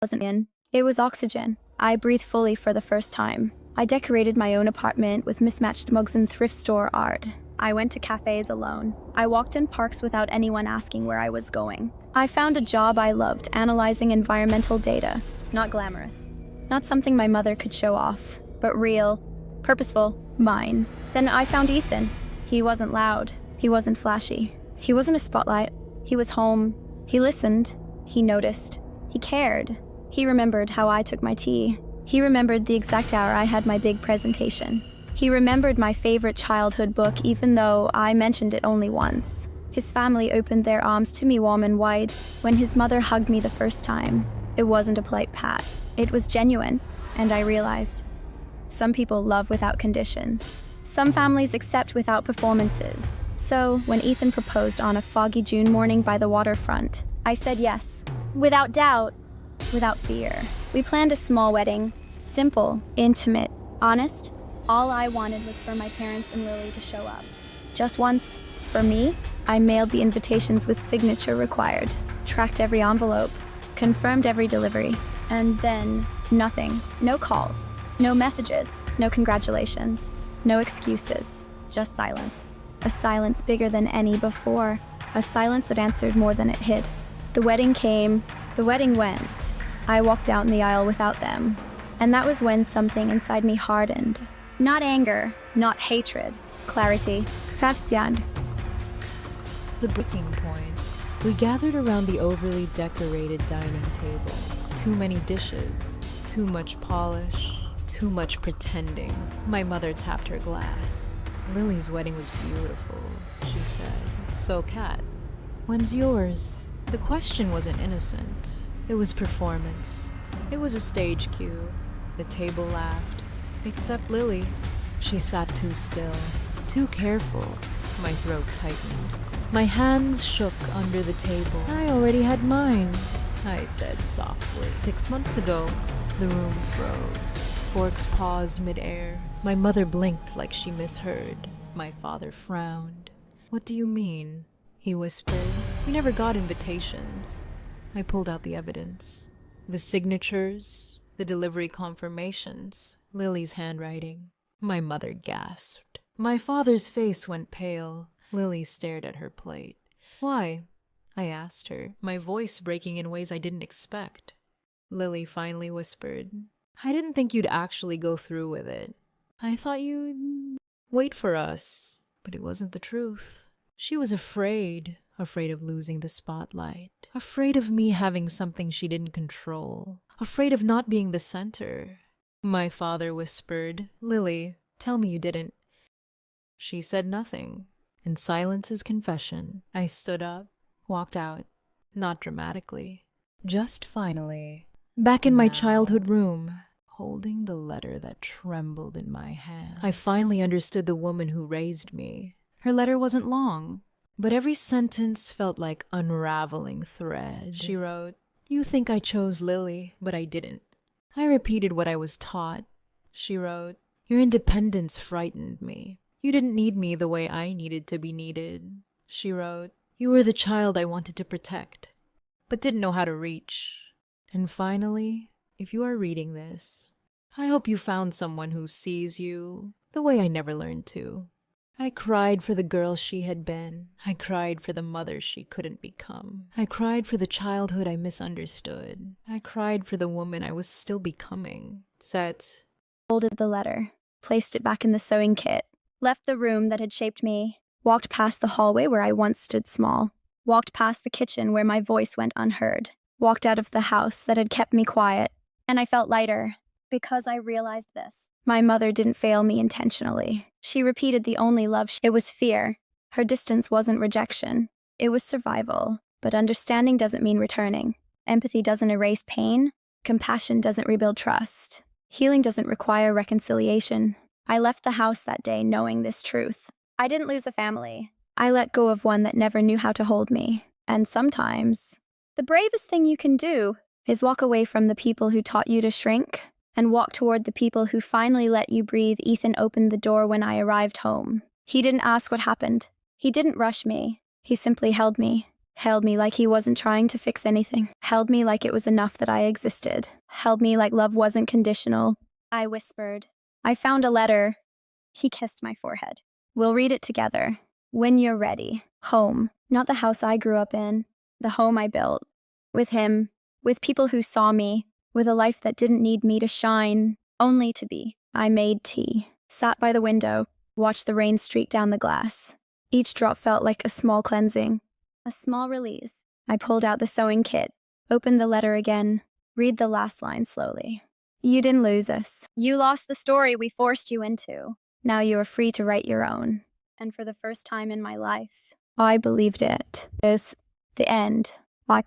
wasn't in. It was oxygen. I breathed fully for the first time. I decorated my own apartment with mismatched mugs and thrift store art. I went to cafes alone. I walked in parks without anyone asking where I was going. I found a job I loved, analyzing environmental data. Not glamorous. Not something my mother could show off, but real, purposeful, mine. Then I found Ethan. He wasn't loud. He wasn't flashy. He wasn't a spotlight. He was home. He listened. He noticed. He cared. He remembered how I took my tea. He remembered the exact hour I had my big presentation. He remembered my favorite childhood book, even though I mentioned it only once. His family opened their arms to me warm and wide when his mother hugged me the first time. It wasn't a polite pat. It was genuine, and I realized some people love without conditions. Some families accept without performances. So, when Ethan proposed on a foggy June morning by the waterfront, I said yes, without doubt, without fear. We planned a small wedding, simple, intimate, honest. All I wanted was for my parents and Lily to show up. Just once, for me, I mailed the invitations with signature required, tracked every envelope, confirmed every delivery, and then nothing. No calls, no messages, no congratulations, no excuses, just silence. A silence bigger than any before, a silence that answered more than it hid. The wedding came, the wedding went. I walked down the aisle without them, and that was when something inside me hardened. Not anger, not hatred, clarity. The breaking point. We gathered around the overly decorated dining table. Too many dishes, too much polish, too much pretending. My mother tapped her glass. Lily's wedding was beautiful, she said. So, Kat, when's yours? The question wasn't innocent. It was performance. It was a stage cue. The table laughed. Except Lily. She sat too still, too careful. My throat tightened. My hands shook under the table. I already had mine, I said softly. 6 months ago, the room froze. Forks paused midair. My mother blinked like she misheard. My father frowned. What do you mean? He whispered. We never got invitations. I pulled out the evidence. The signatures, the delivery confirmations, Lily's handwriting. My mother gasped. My father's face went pale. Lily stared at her plate. Why? I asked her, my voice breaking in ways I didn't expect. Lily finally whispered, I didn't think you'd actually go through with it. I thought you'd wait for us. But it wasn't the truth. She was afraid of losing the spotlight, afraid of me having something she didn't control, afraid of not being the center. My father whispered, Lily, tell me you didn't. She said nothing. In silence's confession, I stood up, walked out, not dramatically, just finally, back in my childhood room, holding the letter that trembled in my hand. I finally understood the woman who raised me. Her letter wasn't long, but every sentence felt like unraveling thread. She wrote, You think I chose Lily, but I didn't. I repeated what I was taught. She wrote, Your independence frightened me. You didn't need me the way I needed to be needed. She wrote, You were the child I wanted to protect, but didn't know how to reach. And finally, if you are reading this, I hope you found someone who sees you the way I never learned to. I cried for the girl she had been. I cried for the mother she couldn't become. I cried for the childhood I misunderstood. I cried for the woman I was still becoming. Set. Folded the letter, placed it back in the sewing kit, left the room that had shaped me, walked past the hallway where I once stood small, walked past the kitchen where my voice went unheard, walked out of the house that had kept me quiet, and I felt lighter because I realized this. My mother didn't fail me intentionally. She repeated the only love. It was fear. Her distance wasn't rejection. It was survival. But understanding doesn't mean returning. Empathy doesn't erase pain. Compassion doesn't rebuild trust. Healing doesn't require reconciliation. I left the house that day knowing this truth. I didn't lose a family. I let go of one that never knew how to hold me. And sometimes, the bravest thing you can do is walk away from the people who taught you to shrink and walk toward the people who finally let you breathe. Ethan opened the door when I arrived home. He didn't ask what happened. He didn't rush me. He simply held me. Held me like he wasn't trying to fix anything. Held me like it was enough that I existed. Held me like love wasn't conditional. I whispered, I found a letter. He kissed my forehead. We'll read it together. When you're ready. Home. Not the house I grew up in. The home I built. With him. With people who saw me. With a life that didn't need me to shine. Only to be. I made tea. Sat by the window. Watched the rain streak down the glass. Each drop felt like a small cleansing. A small release. I pulled out the sewing kit. Opened the letter again. Read the last line slowly. You didn't lose us. You lost the story we forced you into. Now you are free to write your own. And for the first time in my life, I believed it. It's the end. Like